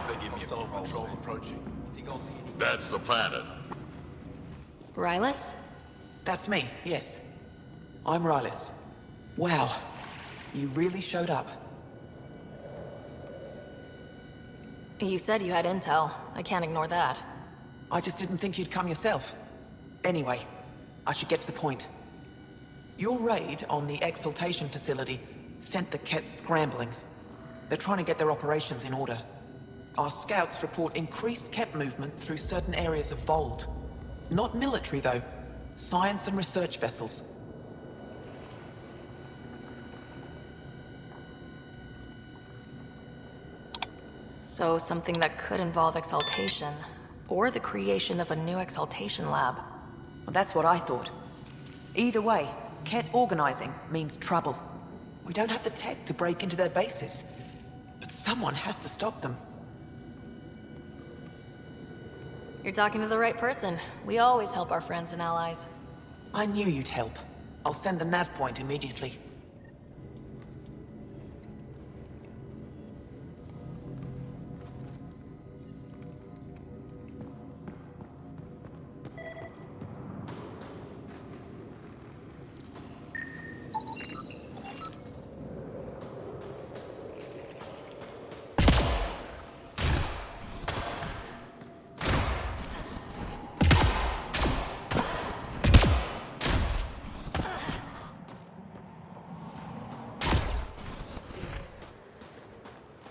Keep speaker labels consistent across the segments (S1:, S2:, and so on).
S1: They give me a full patrol approaching.
S2: That's the planet.
S3: Rylus?
S4: That's me, yes. I'm Rylus. Wow. You really showed up.
S3: You said you had intel. I can't ignore that.
S4: I just didn't think you'd come yourself. Anyway, I should get to the point. Your raid on the exaltation facility sent the Kett scrambling. They're trying to get their operations in order. Our scouts report increased Kett movement through certain areas of Vold. Not military, though. Science and research vessels.
S3: So something that could involve exaltation, or the creation of a new exaltation lab.
S5: Well, that's what I thought. Either way, Kett organizing means trouble.
S4: We don't have the tech to break into their bases. But someone has to stop them.
S3: You're talking to the right person. We always help our friends and allies.
S4: I knew you'd help. I'll send the nav point immediately.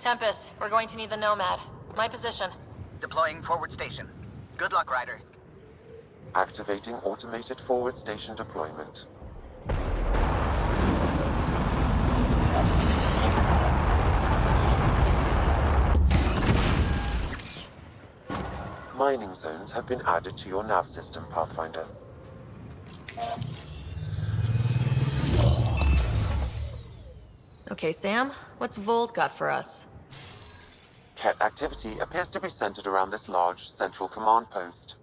S3: Tempest, we're going to need the Nomad. My position.
S6: Deploying forward station. Good luck, Ryder.
S7: Activating automated forward station deployment. Mining zones have been added to your nav system, Pathfinder.
S3: Okay, Sam, what's Vold got for us?
S7: Kett activity appears to be centered around this large central command post.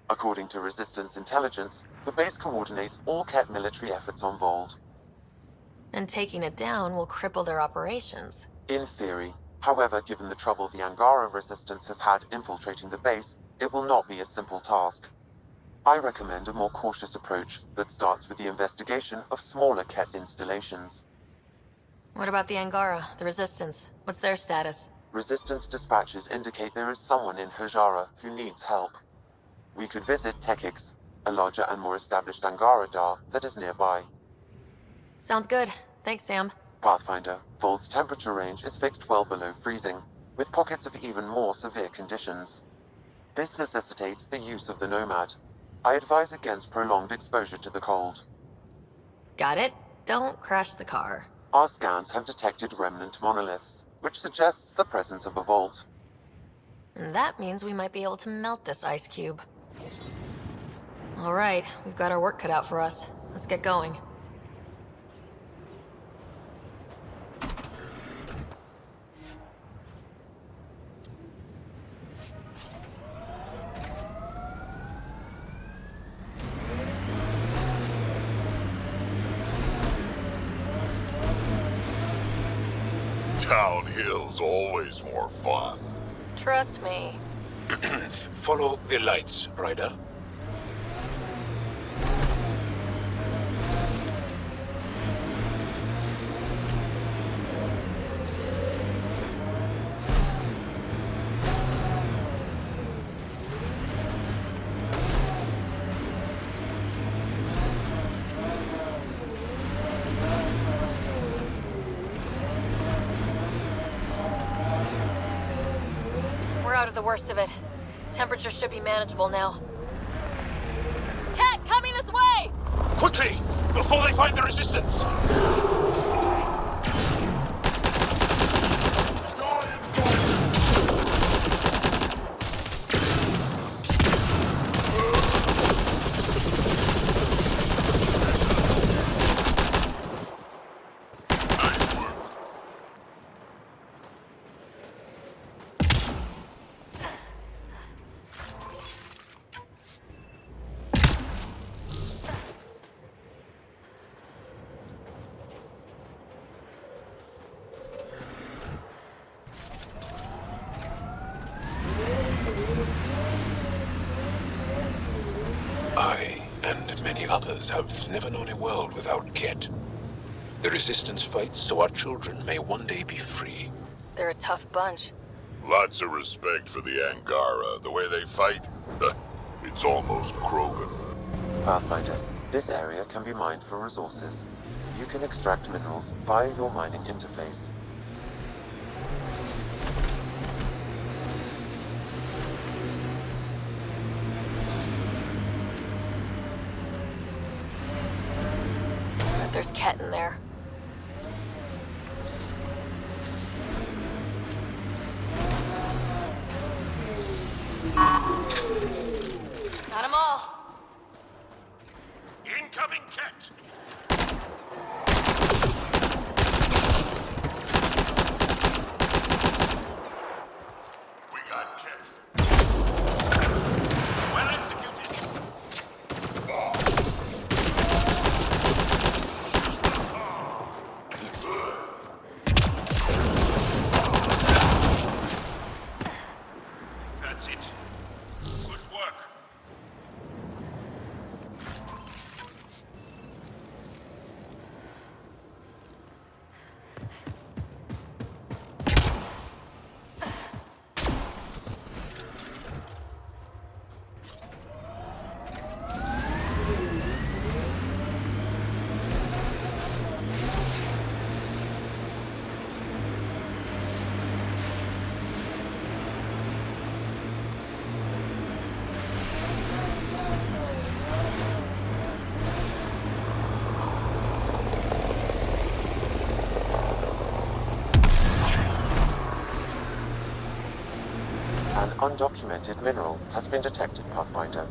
S7: According to Resistance intelligence, the base coordinates all Kett military efforts on Vold.
S3: And taking it down will cripple their operations.
S7: In theory. However, given the trouble the Angara Resistance has had infiltrating the base, it will not be a simple task. I recommend a more cautious approach that starts with the investigation of smaller Kett installations.
S3: What about the Angara, the Resistance? What's their status?
S7: Resistance dispatches indicate there is someone in Hajara who needs help. We could visit Tekix, a larger and more established Angara Dar that is nearby.
S3: Sounds good. Thanks, Sam.
S7: Pathfinder, Vold's temperature range is fixed well below freezing, with pockets of even more severe conditions. This necessitates the use of the Nomad. I advise against prolonged exposure to the cold.
S3: Got it. Don't crash the car.
S7: Our scans have detected remnant monoliths, which suggests the presence of a vault.
S3: And that means we might be able to melt this ice cube. All right, we've got our work cut out for us. Let's get going.
S2: Downhill's always more fun.
S3: Trust me.
S1: Follow the lights, Ryder.
S3: We're out of the worst of it. Temperature should be manageable now. Cat, coming this way!
S1: Quickly! Before they find the resistance! Angaras have never known a world without Ket. The Resistance fights so our children may one day be free.
S3: They're a tough bunch.
S2: Lots of respect for the Angara. The way they fight, it's almost Krogan.
S7: Pathfinder, this area can be mined for resources. You can extract minerals via your mining interface.
S3: Bet there's Ket in there. Got 'em all.
S1: Incoming Ket!
S2: We got Ket.
S1: Well executed! That's it. Good work.
S7: An undocumented mineral has been detected, Pathfinder.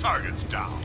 S1: Target's down.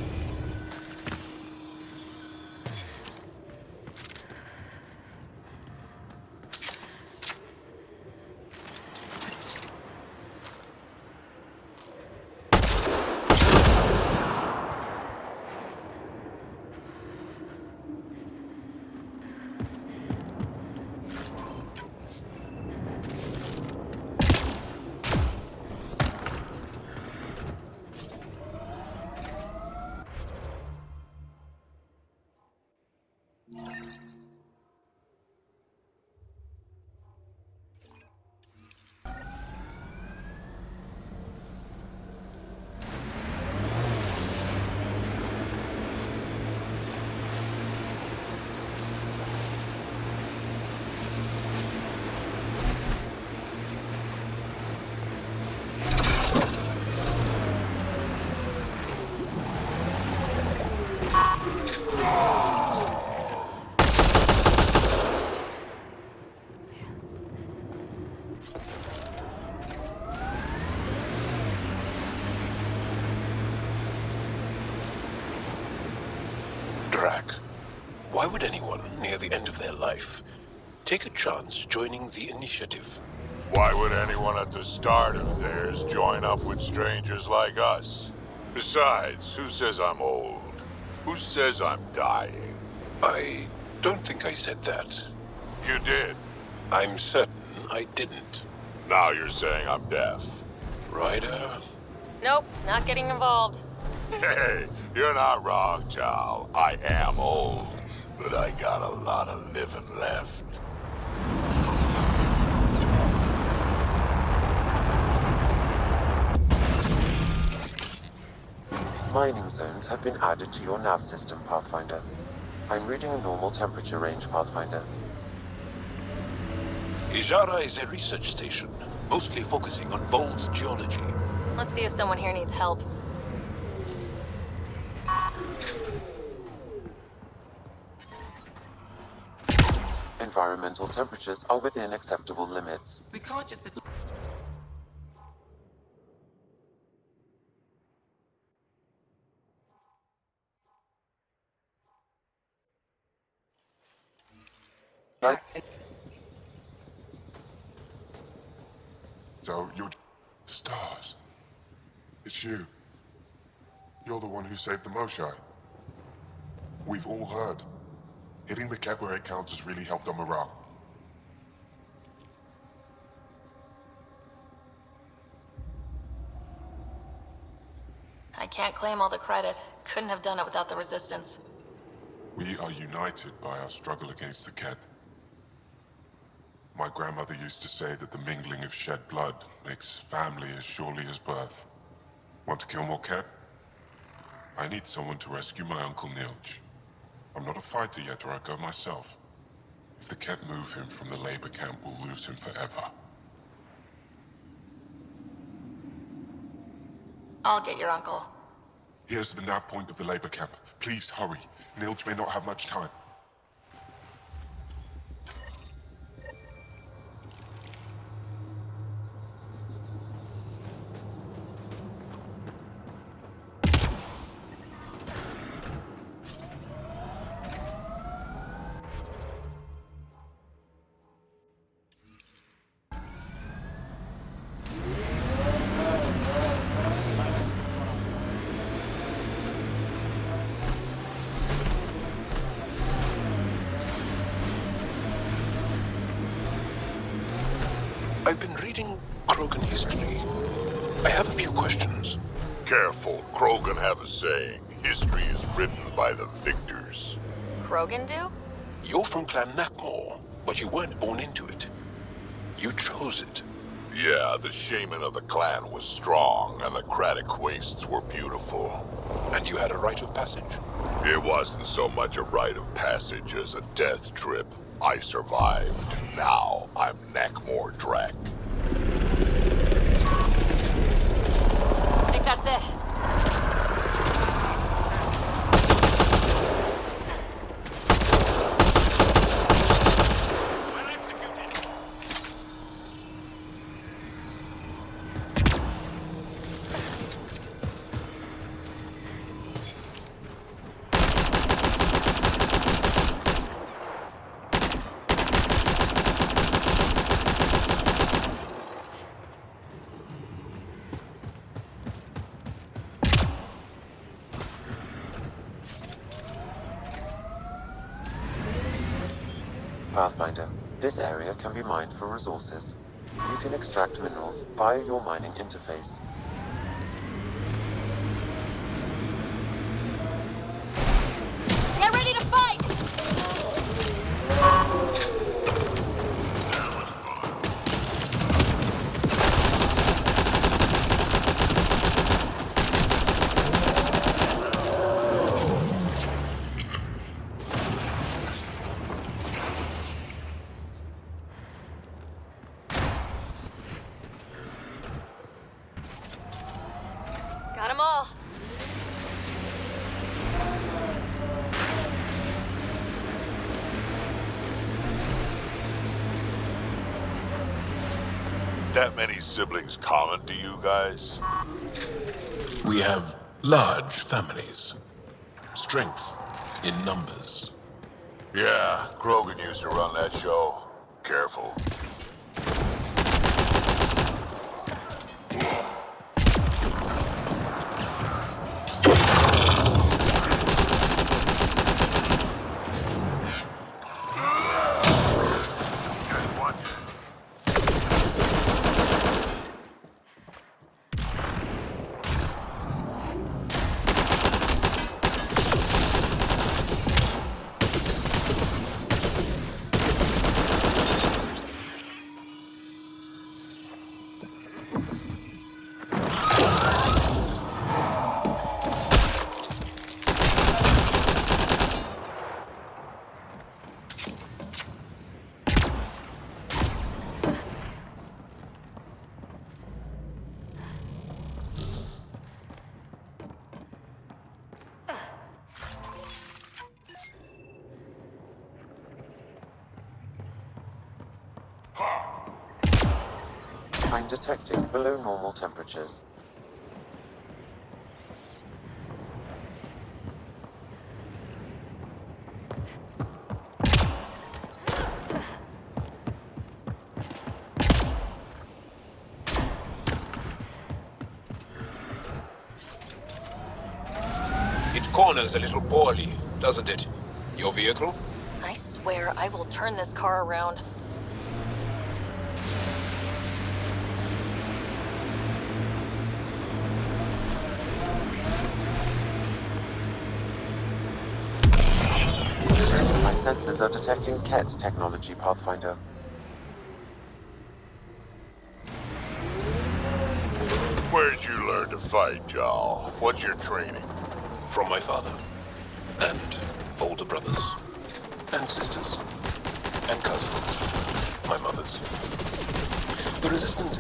S1: Why would anyone near the end of their life take a chance joining the Initiative?
S2: Why would anyone at the start of theirs join up with strangers like us? Besides, who says I'm old? Who says I'm dying?
S1: I don't think I said that.
S2: You did.
S1: I'm certain I didn't.
S2: Now you're saying I'm deaf.
S1: Ryder?
S3: Nope, not getting involved.
S2: Hey, you're not wrong, Tal. I am old, but I got a lot of living left.
S7: Mining zones have been added to your nav system, Pathfinder. I'm reading a normal temperature range, Pathfinder.
S1: Ijara is a research station, mostly focusing on Vol's geology.
S3: Let's see if someone here needs help.
S7: Environmental temperatures are within acceptable limits.
S4: We can't just...
S8: So you're... Stars. It's you. You're the one who saved the Moshai. We've all heard. Hitting the cap where it counts has really helped our morale.
S3: I can't claim all the credit. Couldn't have done it without the Resistance.
S8: We are united by our struggle against the Ket. My grandmother used to say that the mingling of shed blood makes family as surely as birth. Want to kill more Ket? I need someone to rescue my Uncle Nilj. I'm not a fighter yet, or I'd go myself. If the Ket move him from the labor camp, we'll lose him forever.
S3: I'll get your uncle.
S8: Here's the nav point of the labor camp. Please hurry. Nilj may not have much time.
S1: I've been reading Krogan history. I have a few questions.
S2: Careful, Krogan have a saying. History is written by the victors.
S3: Krogan do?
S1: You're from Clan Nakmor, but you weren't born into it. You chose it.
S2: Yeah, the shaman of the clan was strong, and the Kratic wastes were beautiful.
S1: And you had a rite of passage.
S2: It wasn't so much a rite of passage as a death trip. I survived. Now I'm Nakmor Drak.
S3: I think that's it.
S7: Pathfinder, this area can be mined for resources. You can extract minerals via your mining interface.
S3: Get ready to fight! Got 'em all.
S2: That many siblings common to you guys?
S1: We have large families. Strength in numbers.
S2: Yeah, Krogan used to run that show. Careful.
S7: I'm detecting below normal temperatures.
S1: It corners a little poorly, doesn't it? Your vehicle?
S3: I swear I will turn this car around.
S7: My sensors are detecting Ket technology, Pathfinder.
S2: Where'd you learn to fight, Jarl? What's your training?
S1: From my father. And older brothers. And sisters. And cousins. My mother's. The Resistance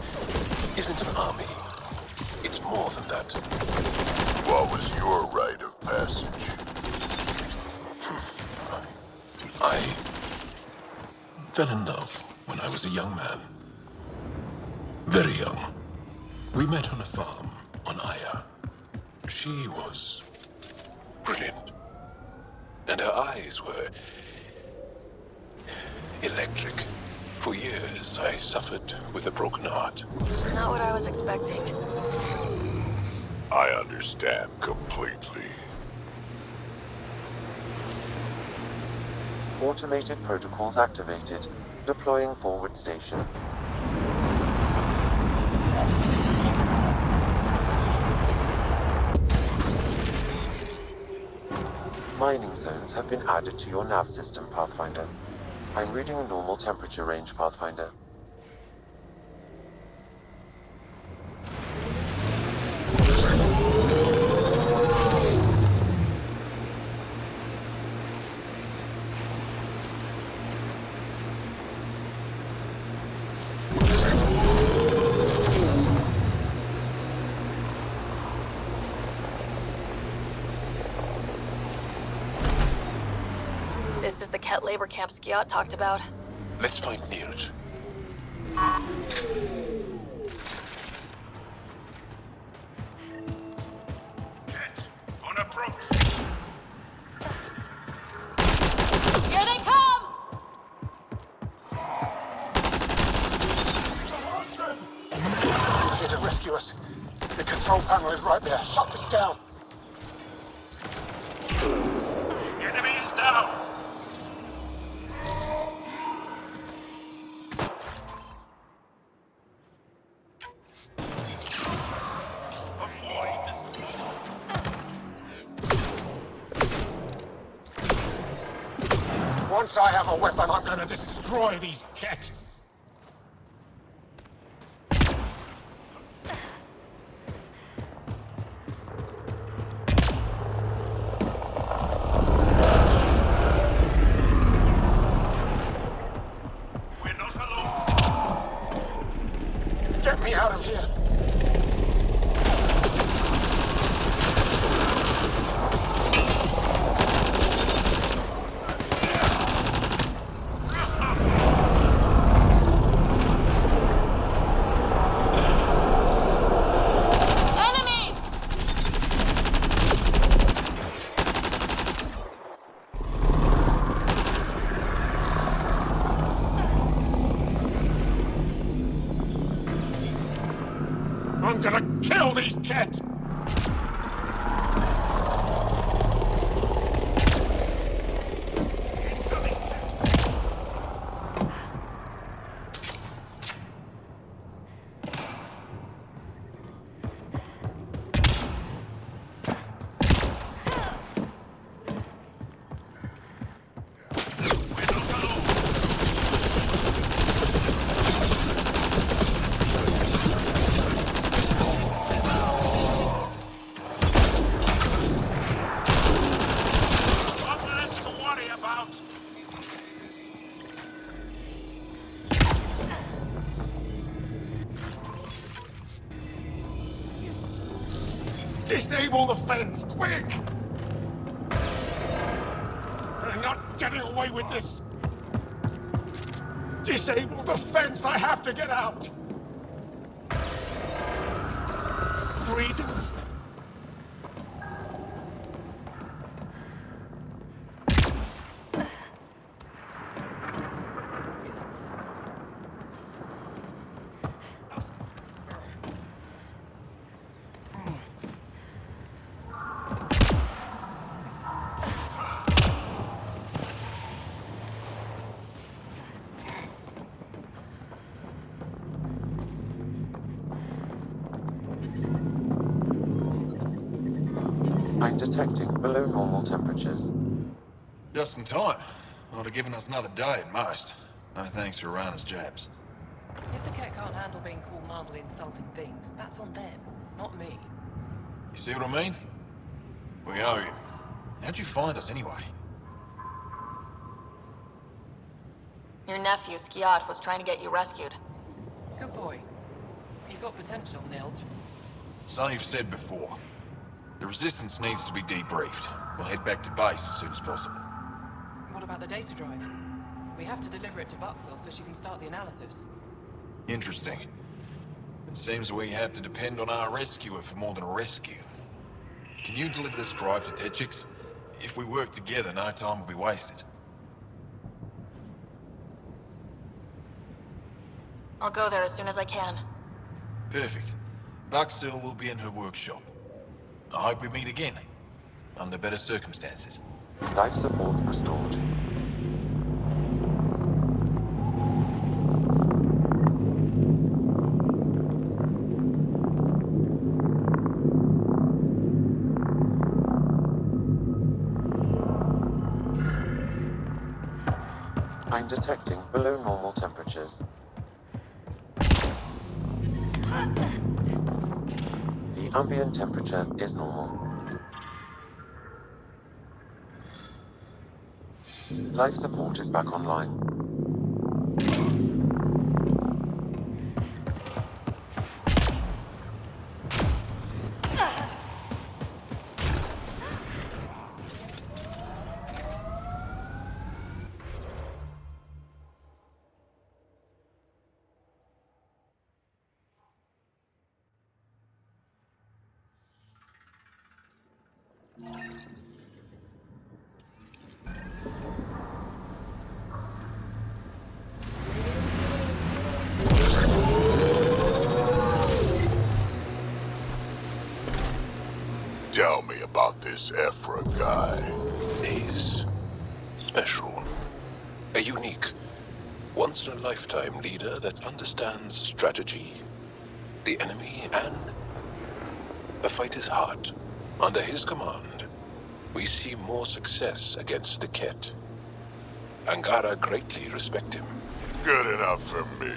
S1: isn't an army. It's more than that.
S2: What was your rite of passage?
S1: I fell in love when I was a young man. Very young. We met on a farm on Aya. She was brilliant. And her eyes were electric. For years, I suffered with a broken heart.
S3: Not what I was expecting.
S2: I understand completely.
S7: Automated protocols activated. Deploying forward station. Mining zones have been added to your nav system, Pathfinder. I'm reading a normal temperature range, Pathfinder.
S3: This is the Ket labor camp Skiot talked about.
S1: Let's find Nirj.
S2: On approach!
S3: Here they come!
S9: Here to rescue us. The control panel is right there. Shut this down.
S2: Enemy is down!
S9: Once I have a weapon, I'm gonna destroy these Ket.
S2: We're not alone!
S9: Get me out of here.
S3: Enemies!
S9: I'm gonna kill these Ket.
S2: Nothing else to worry about!
S9: Disable the fence, quick! We're not getting away with this. Disable the fence, I have to get out.
S2: freedom.
S7: I'm detecting below normal temperatures.
S10: Just in time. Would have given us another day at most. No thanks for Rana's jabs.
S4: If the cat can't handle being called mildly insulting things, that's on them, not me.
S10: You see what I mean? We owe you. How'd you find us anyway?
S3: Your nephew, Skiat, was trying to get you rescued.
S4: Good boy. He's got potential, Nilge.
S10: So you've said before. The Resistance needs to be debriefed. We'll head back to base as soon as possible.
S4: What about the data drive? We have to deliver it to Buxel so she can start the analysis.
S10: Interesting. It seems we have to depend on our rescuer for more than a rescue. Can you deliver this drive to Tetchix? If we work together, no time will be wasted.
S3: I'll go there as soon as I can.
S10: Perfect. Buxel will be in her workshop. I hope we meet again. Under better circumstances.
S7: Life support restored. I'm detecting below normal temperatures. The ambient temperature is normal. Life support is back online.
S2: Tell me about this Ephra guy.
S1: He's special. A unique, once-in-a-lifetime leader that understands strategy, the enemy, and the fight is hot. Under his command, we see more success against the Ket. Angara greatly respect him.
S2: Good enough for me.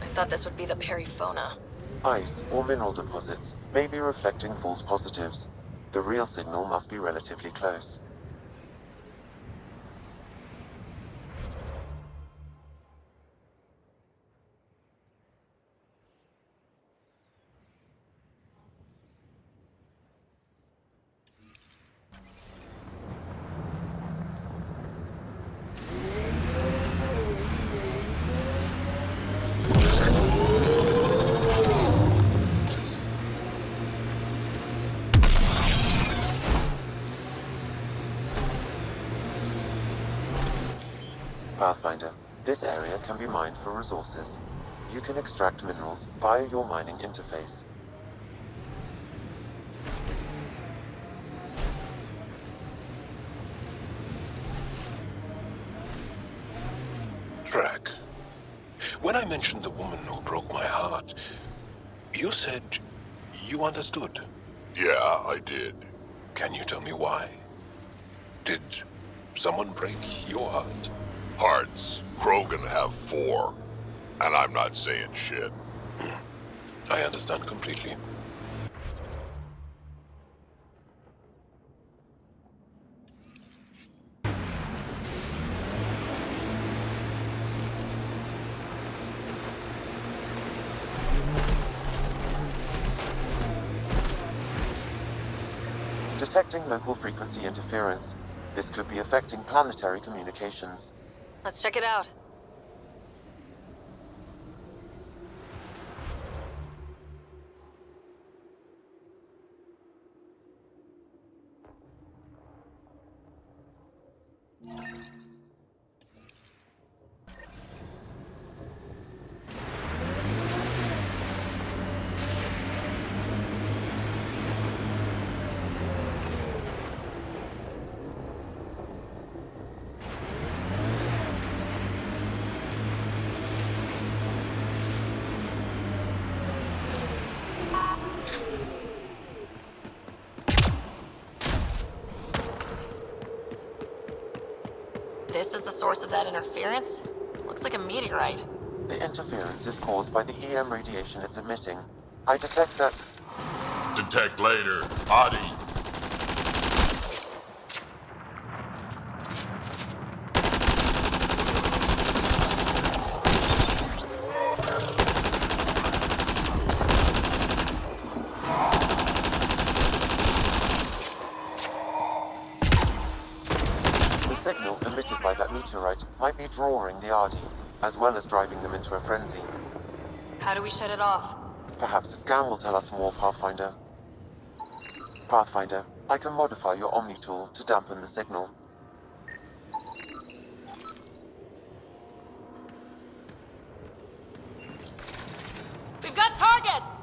S3: I thought this would be the Perifona.
S7: Ice or mineral deposits may be reflecting false positives. The real signal must be relatively close. Pathfinder, this area can be mined for resources. You can extract minerals via your mining interface.
S1: Track. mentioned the woman who broke my heart, you said you understood.
S2: Yeah, I did.
S1: Can you tell me why? Did someone break your heart?
S2: Hearts. Krogan have 4. And I'm not saying shit.
S1: I understand completely.
S7: Detecting local frequency interference. This could be affecting planetary communications.
S3: Let's check it out. This is the source of that interference? Looks like a meteorite.
S7: The interference is caused by the EM radiation it's emitting. I detect that...
S2: Detect later. Adi.
S7: The signal emitted by that meteorite might be drawing the Ardi, as well as driving them into a frenzy.
S3: How do we shut it off?
S7: Perhaps the scan will tell us more, Pathfinder. Pathfinder, I can modify your Omni tool to dampen the signal.
S3: We've got targets!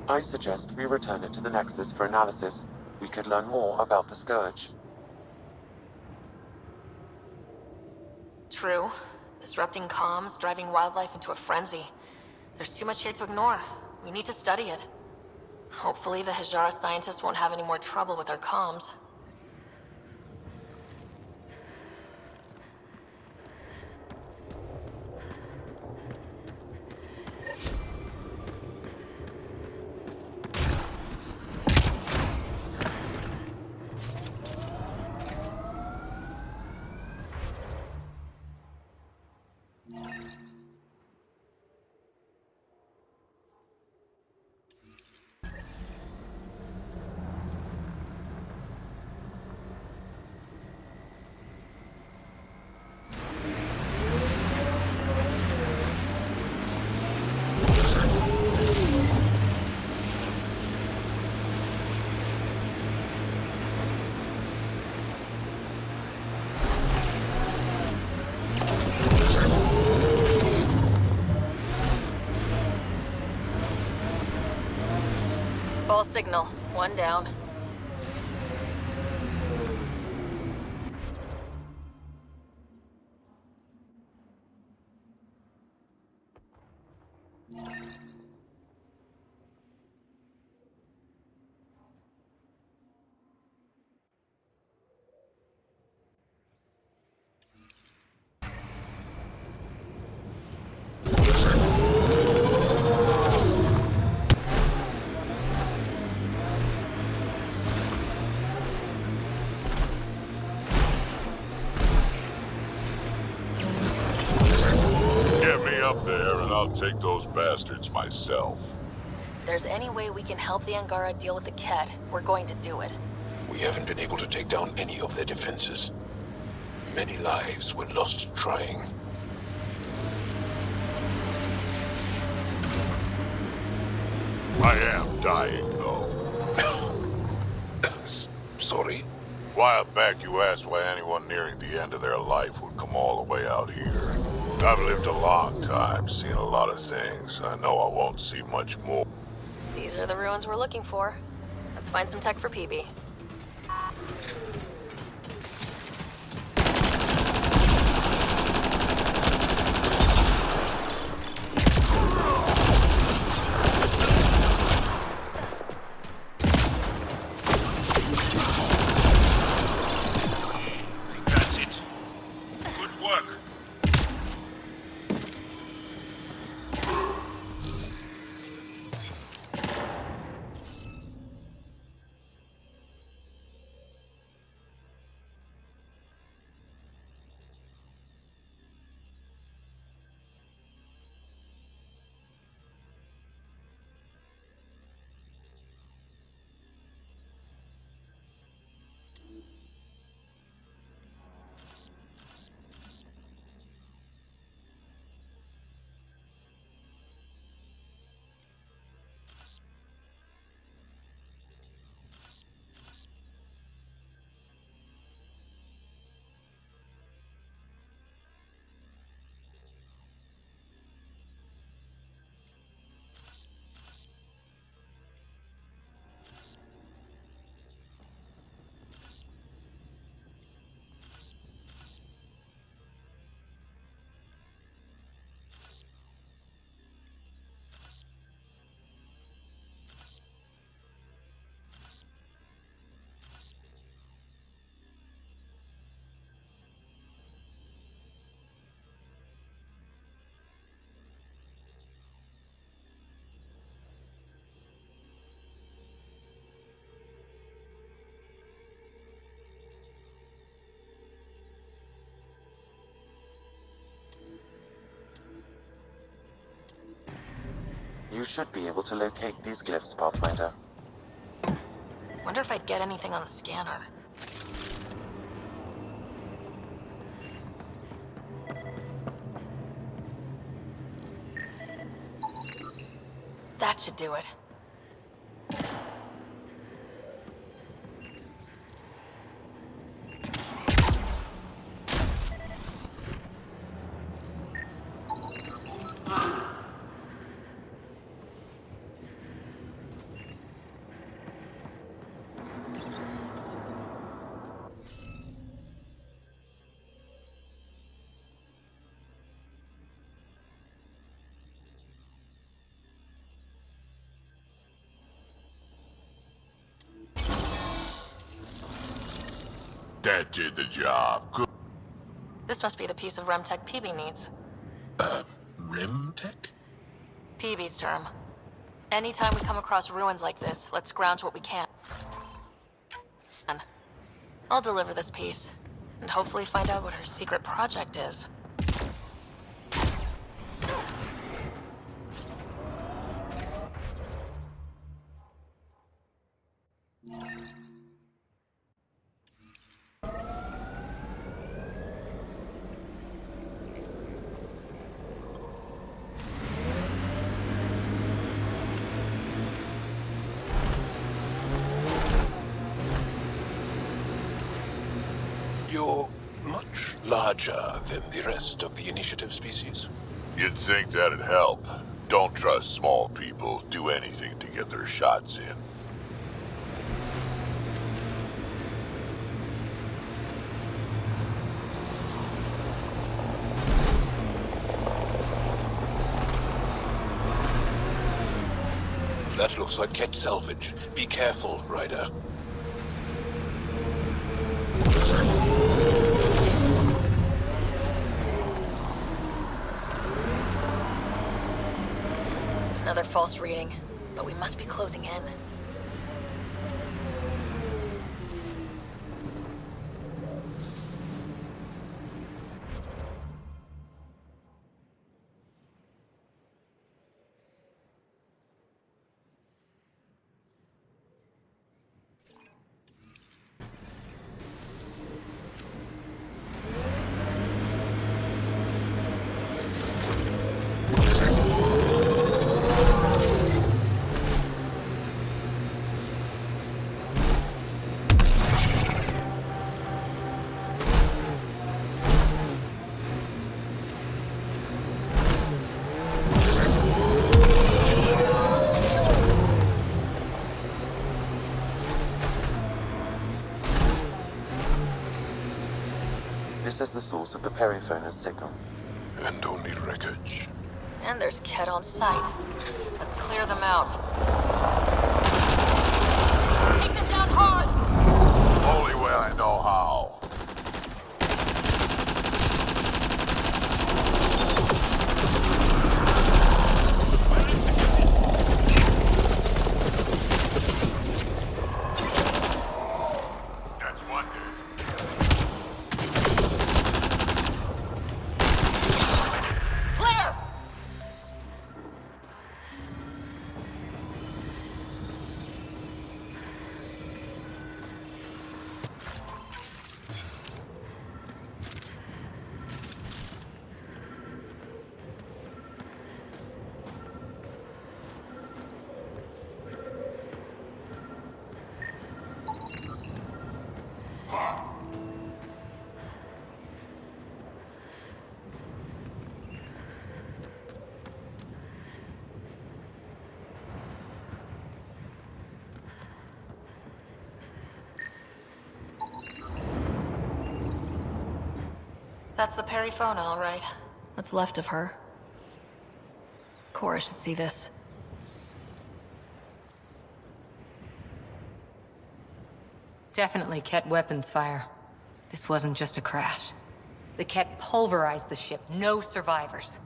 S7: I suggest we return it to the Nexus for analysis. We could learn more about the Scourge.
S3: True. Disrupting comms, driving wildlife into a frenzy. There's too much here to ignore. We need to study it. Hopefully the Hajara scientists won't have any more trouble with our comms. Full signal. One down.
S2: up there, and I'll take those bastards myself.
S3: If there's any way we can help the Angara deal with the Ket, we're going to do it.
S1: We haven't been able to take down any of their defenses. Many lives were lost trying.
S2: I am dying, though.
S1: Sorry?
S2: A while back, you asked why anyone nearing the end of their life would come all the way out here. I've lived a long time, seen a lot of things. I know I won't see much more.
S3: These are the ruins we're looking for. Let's find some tech for PB.
S1: That's it. Good work.
S7: You should be able to locate these glyphs, Pathfinder.
S3: Wonder if I'd get anything on the scanner. That should do it.
S2: That did the job. Good.
S3: This must be the piece of Remtech PB needs.
S1: Rim tech?
S3: PB's term. Anytime we come across ruins like this, let's scrounge what we can. I'll deliver this piece, and hopefully find out what her secret project is.
S1: You're much larger than the rest of the initiative species.
S2: You'd think that'd help. Don't trust small people. Do anything to get their shots in.
S1: That looks like Ket salvage. Be careful, Ryder.
S3: Another false reading, but we must be closing in.
S7: This is the source of the periphone's signal.
S2: And only wreckage.
S3: And there's Ket on site. Let's clear them out. Take them down hard!
S2: Only way I know how. That's one dude.
S3: Clear! That's the Perifona, all right. What's left of her. Cora should see this.
S11: Definitely Ket weapons fire. This wasn't just a crash. The Ket pulverized the ship. No survivors.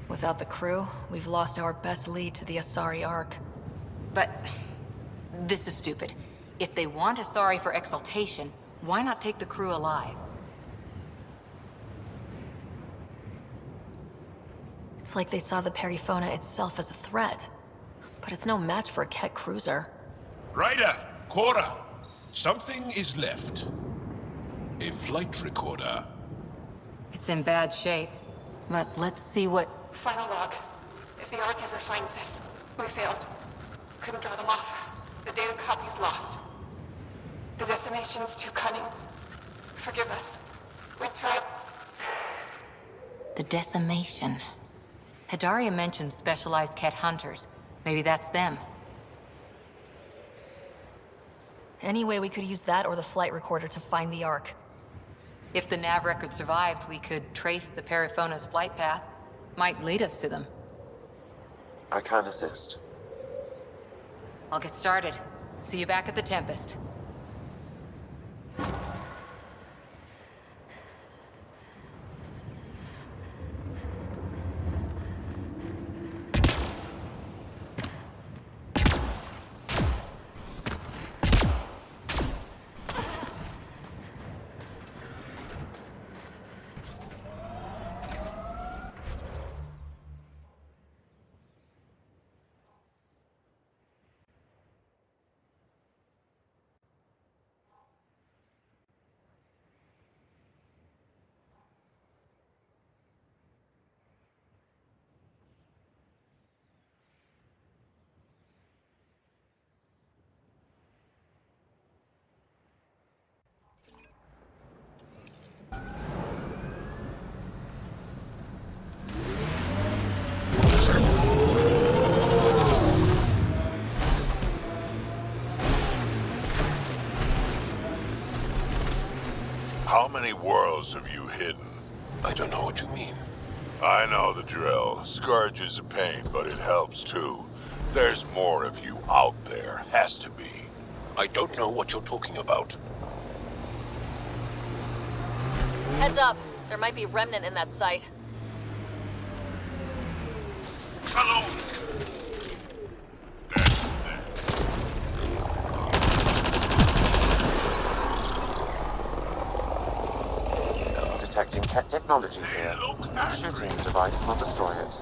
S3: Without the crew, we've lost our best lead to the Asari Ark.
S11: But this is stupid. If they want Asari for exaltation, why not take the crew alive?
S3: It's like they saw the Perifona itself as a threat. But it's no match for a Ket cruiser.
S12: Ryder, Cora, something is left. A flight recorder.
S11: It's in bad shape. But let's see what...
S13: Final log. If the Ark ever finds this, we failed. Couldn't draw them off. The data copy's lost. The decimation's too cunning. Forgive us. We tried.
S11: The decimation. Hidaria mentioned specialized Ket hunters. Maybe that's them.
S3: Anyway, we could use that or the flight recorder to find the Ark.
S11: If the nav record survived, we could trace the Perifona's flight path. Might lead us to them.
S7: I can assist.
S11: I'll get started. See you back at the Tempest.
S2: How many worlds have you hidden?
S1: I don't know what you mean.
S2: I know the drill. Scourge is a pain, but it helps too. There's more of you out there. Has to be.
S1: I don't know what you're talking about.
S3: Heads up. There might be remnant in that site.
S2: Hello.
S7: Detecting Ket technology here. Shooting the device will destroy it.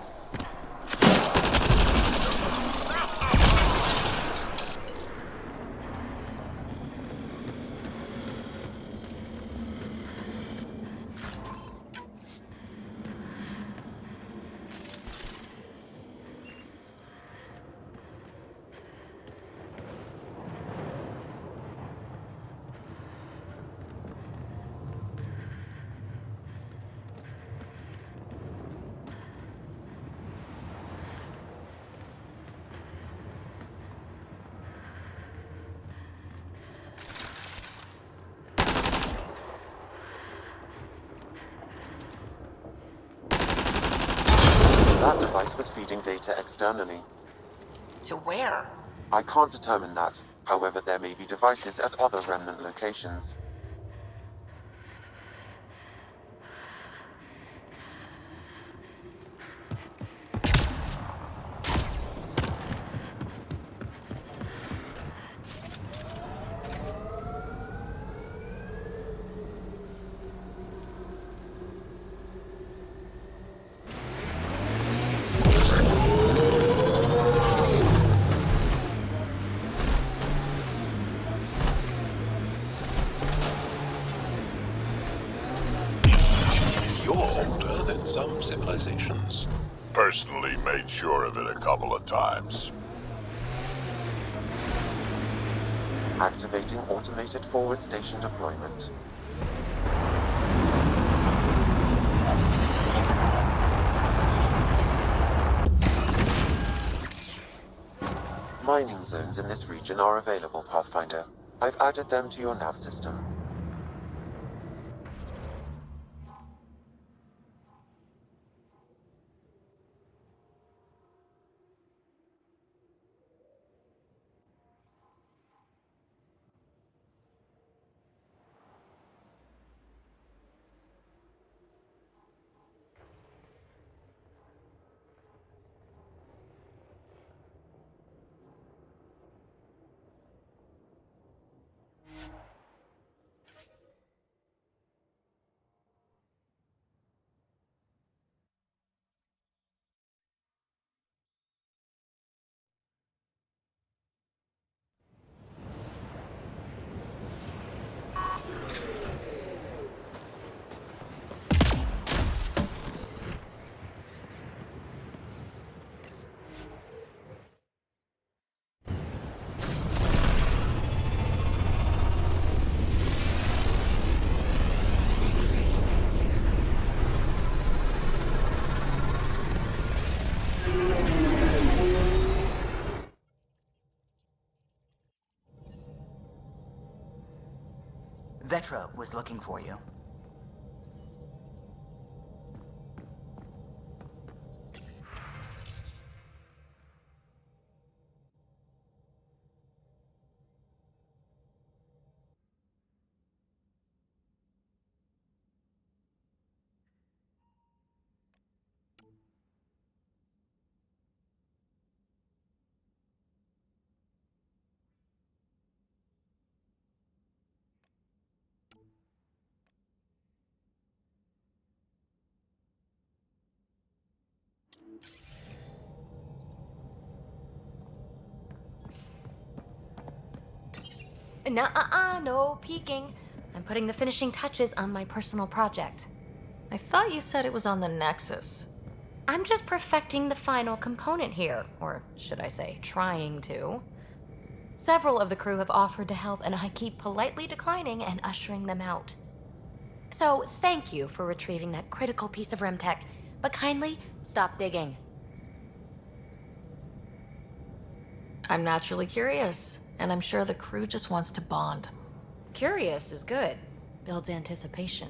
S7: device was feeding data externally.
S3: To where?
S7: I can't determine that. However, there may be devices at other remnant locations.
S1: You're older than some civilizations.
S2: Personally made sure of it a couple of times.
S7: Activating automated forward station deployment. Mining zones in this region are available, Pathfinder. I've added them to your nav system.
S6: Vetra was looking for you.
S14: Nuh-uh, no peeking. I'm putting the finishing touches on my personal project.
S3: I thought you said it was on the Nexus.
S14: I'm just perfecting the final component here, or should I say, trying to. Several of the crew have offered to help, and I keep politely declining and ushering them out. So, thank you for retrieving that critical piece of Remtech, but kindly stop digging.
S3: I'm naturally curious, and I'm sure the crew just wants to bond.
S14: Curious is good. Builds anticipation.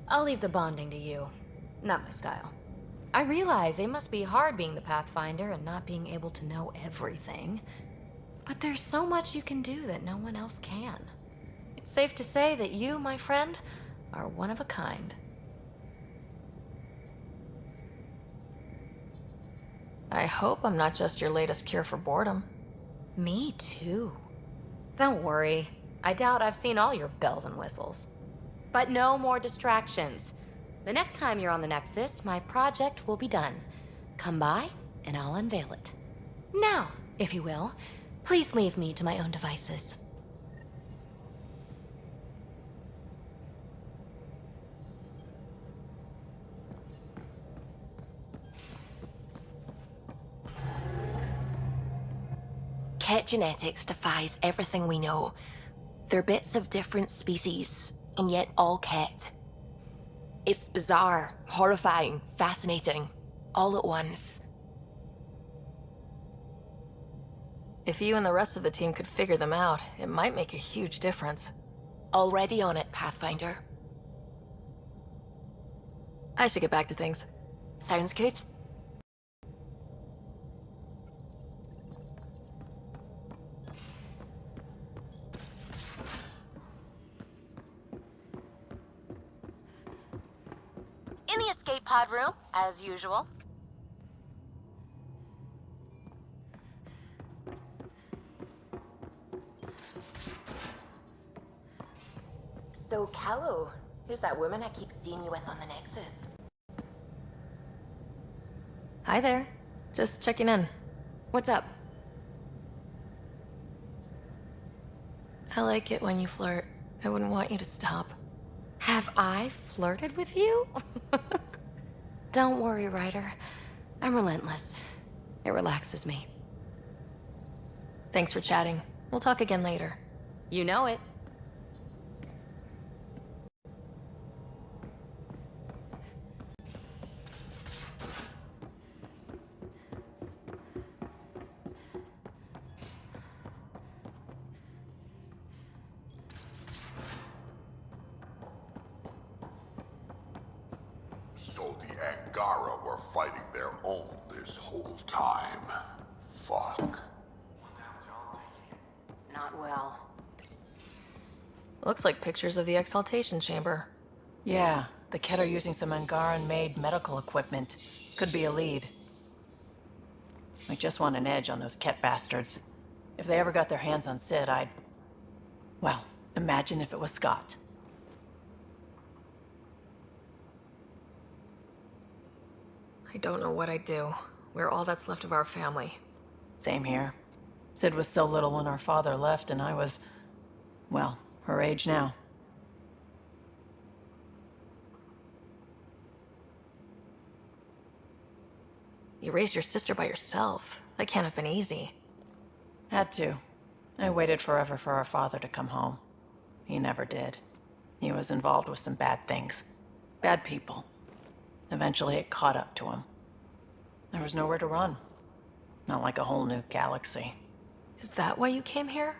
S14: I'll leave the bonding to you. Not my style. I realize it must be hard being the Pathfinder and not being able to know everything. But there's so much you can do that no one else can. It's safe to say that you, my friend, are one of a kind.
S3: I hope I'm not just your latest cure for boredom.
S14: Me too. Don't worry. I doubt I've seen all your bells and whistles. But no more distractions. The next time you're on the Nexus, my project will be done. Come by, and I'll unveil it. Now, if you will, please leave me to my own devices.
S3: Ket genetics defies everything we know. They're bits of different species, and yet all Ket. It's bizarre, horrifying, fascinating, all at once. If you and the rest of the team could figure them out, it might make a huge difference. Already on it, Pathfinder. I should get back to things. Sounds good?
S14: pod room, as usual.
S3: So, Callow, who's that woman I keep seeing you with on the Nexus?
S11: Hi there. Just checking in. What's up?
S3: I like it when you flirt. I wouldn't want you to stop.
S14: Have I flirted with you?
S3: Don't worry, Ryder. I'm relentless. It relaxes me. Thanks for chatting. We'll talk again later.
S14: You know it.
S2: So the Angara were fighting their own this whole time. Fuck.
S3: Not well. Looks like pictures of the exaltation chamber.
S5: Yeah, the Ket are using some Angaran-made medical equipment. Could be a lead. I just want an edge on those Ket bastards. If they ever got their hands on Sid, I'd... Well, imagine if it was Scott.
S3: I don't know what I'd do. We're all that's left of our family.
S5: Same here. Sid was so little when our father left, and I was... well, her age now.
S3: You raised your sister by yourself. That can't have been easy.
S5: Had to. I waited forever for our father to come home. He never did. He was involved with some bad things. Bad people. Eventually it caught up to him. There was nowhere to run. Not like a whole new galaxy.
S3: Is that why you came here?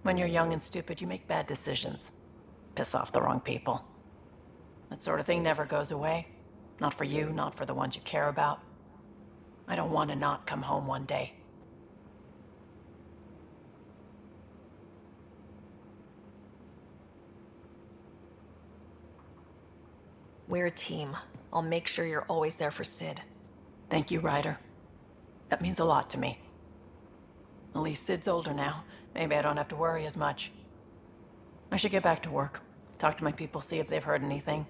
S5: When you're young and stupid, you make bad decisions. Piss off the wrong people. That sort of thing never goes away. Not for you, not for the ones you care about. I don't want to not come home one day.
S3: We're a team. I'll make sure you're always there for Sid.
S5: Thank you, Ryder. That means a lot to me. At least Sid's older now. Maybe I don't have to worry as much. I should get back to work. Talk to my people, see if they've heard anything.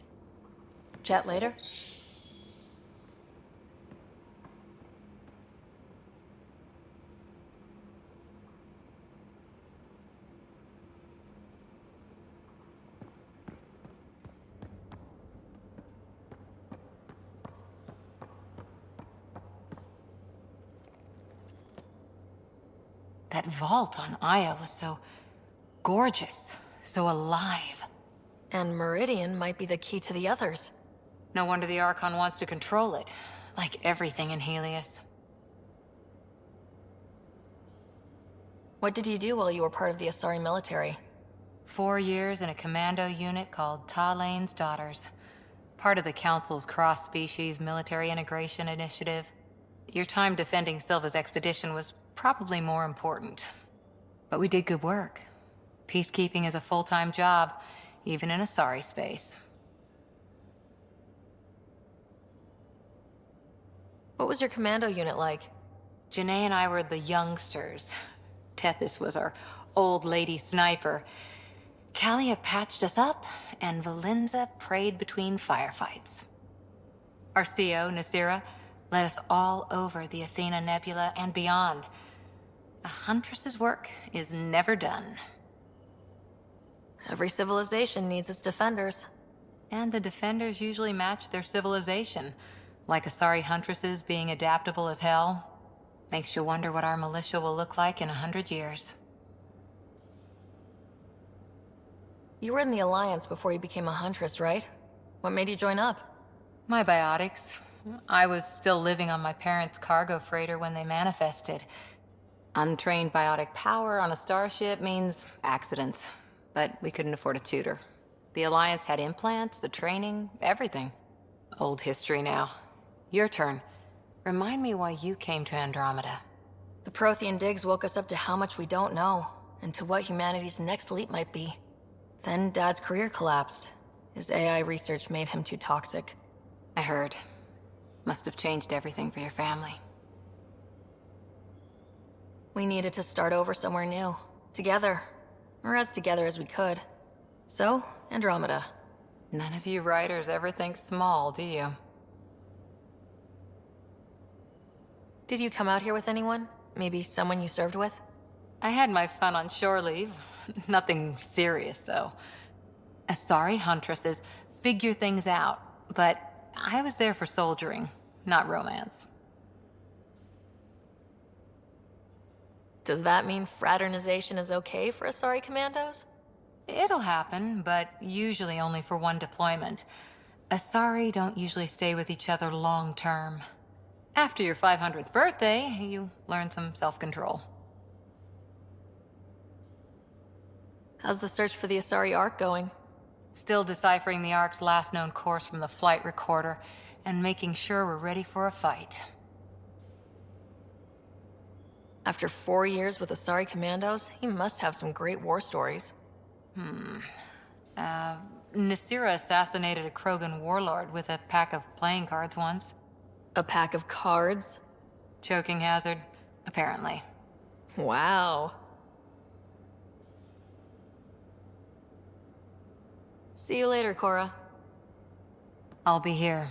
S5: Chat later?
S11: That vault on Aya was so gorgeous, so alive.
S3: And Meridian might be the key to the others.
S11: No wonder the Archon wants to control it, like everything in Helios.
S3: What did you do while you were part of the Asari military?
S11: 4 years in a commando unit called Talane's Daughters. Part of the Council's cross-species military integration initiative. Your time defending Silva's expedition was probably more important. But we did good work. Peacekeeping is a full-time job, even in Asari space.
S3: What was your commando unit like?
S11: Janae and I were the youngsters. Tethys was our old lady sniper. Kalia patched us up, and Valenza prayed between firefights. Our CO, Nasira, led us all over the Athena Nebula and beyond. A huntress's work is never done.
S3: Every civilization needs its defenders.
S11: And the defenders usually match their civilization, like Asari huntresses being adaptable as hell. Makes you wonder what our militia will look like in 100 years.
S3: You were in the Alliance before you became a huntress, right? What made you join up?
S11: My biotics. I was still living on my parents' cargo freighter when they manifested. Untrained biotic power on a starship means accidents, but we couldn't afford a tutor. The Alliance had implants, the training, everything. Old history now. Your turn. Remind me why you came to Andromeda.
S3: The Prothean digs woke us up to how much we don't know, and to what humanity's next leap might be. Then Dad's career collapsed. His AI research made him too toxic.
S11: I heard. Must have changed everything for your family.
S3: We needed to start over somewhere new. Together. Or as together as we could. So, Andromeda.
S11: None of you writers ever think small, do you?
S3: Did you come out here with anyone? Maybe someone you served with?
S11: I had my fun on shore leave. Nothing serious, though. Asari huntresses figure things out, but I was there for soldiering, not romance.
S3: Does that mean fraternization is okay for Asari commandos?
S11: It'll happen, but usually only for one deployment. Asari don't usually stay with each other long term. After your 500th birthday, you learn some self-control.
S3: How's the search for the Asari Ark going?
S11: Still deciphering the Ark's last known course from the flight recorder, and making sure we're ready for a fight.
S3: After 4 years with Asari commandos, he must have some great war stories.
S11: Nasira assassinated a Krogan warlord with a pack of playing cards once.
S3: A pack of cards?
S11: Choking hazard, apparently.
S3: Wow. See you later, Cora.
S11: I'll be here.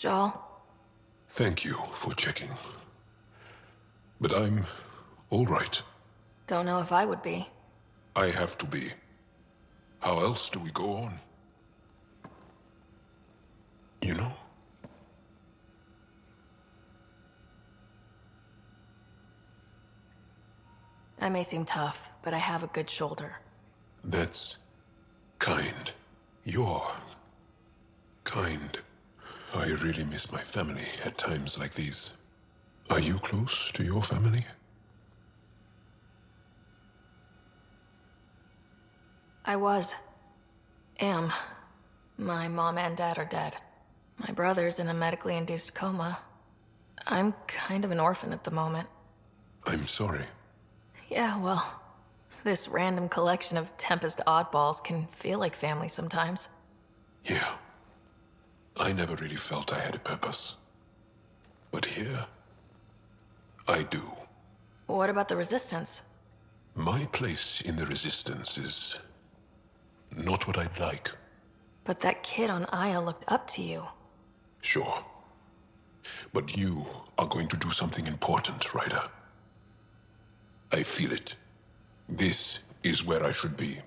S3: Joel?
S1: Thank you for checking. But I'm all right.
S3: Don't know if I would be.
S1: I have to be. How else do we go on? You know?
S3: I may seem tough, but I have a good shoulder.
S1: That's kind. You're kind. I really miss my family at times like these. Are you close to your family?
S3: I was. Am. My mom and dad are dead. My brother's in a medically induced coma. I'm kind of an orphan at the moment.
S1: I'm sorry.
S3: Yeah, well, this random collection of Tempest oddballs can feel like family sometimes.
S1: Yeah. I never really felt I had a purpose. But here, I do.
S3: What about the Resistance?
S1: My place in the Resistance is not what I'd like.
S3: But that kid on Aya looked up to you.
S1: Sure. But you are going to do something important, Ryder. I feel it. This is where I should be.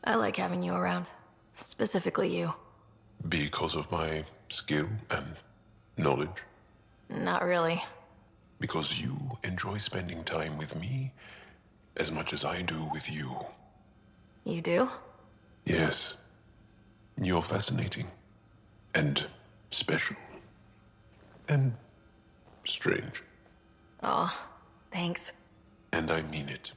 S3: I like having you around. Specifically you.
S1: Because of my skill and knowledge?
S3: Not really.
S1: Because you enjoy spending time with me as much as I do with you.
S3: You do?
S1: Yes. You're fascinating. And special. And strange.
S3: Aw, thanks.
S1: And I mean it.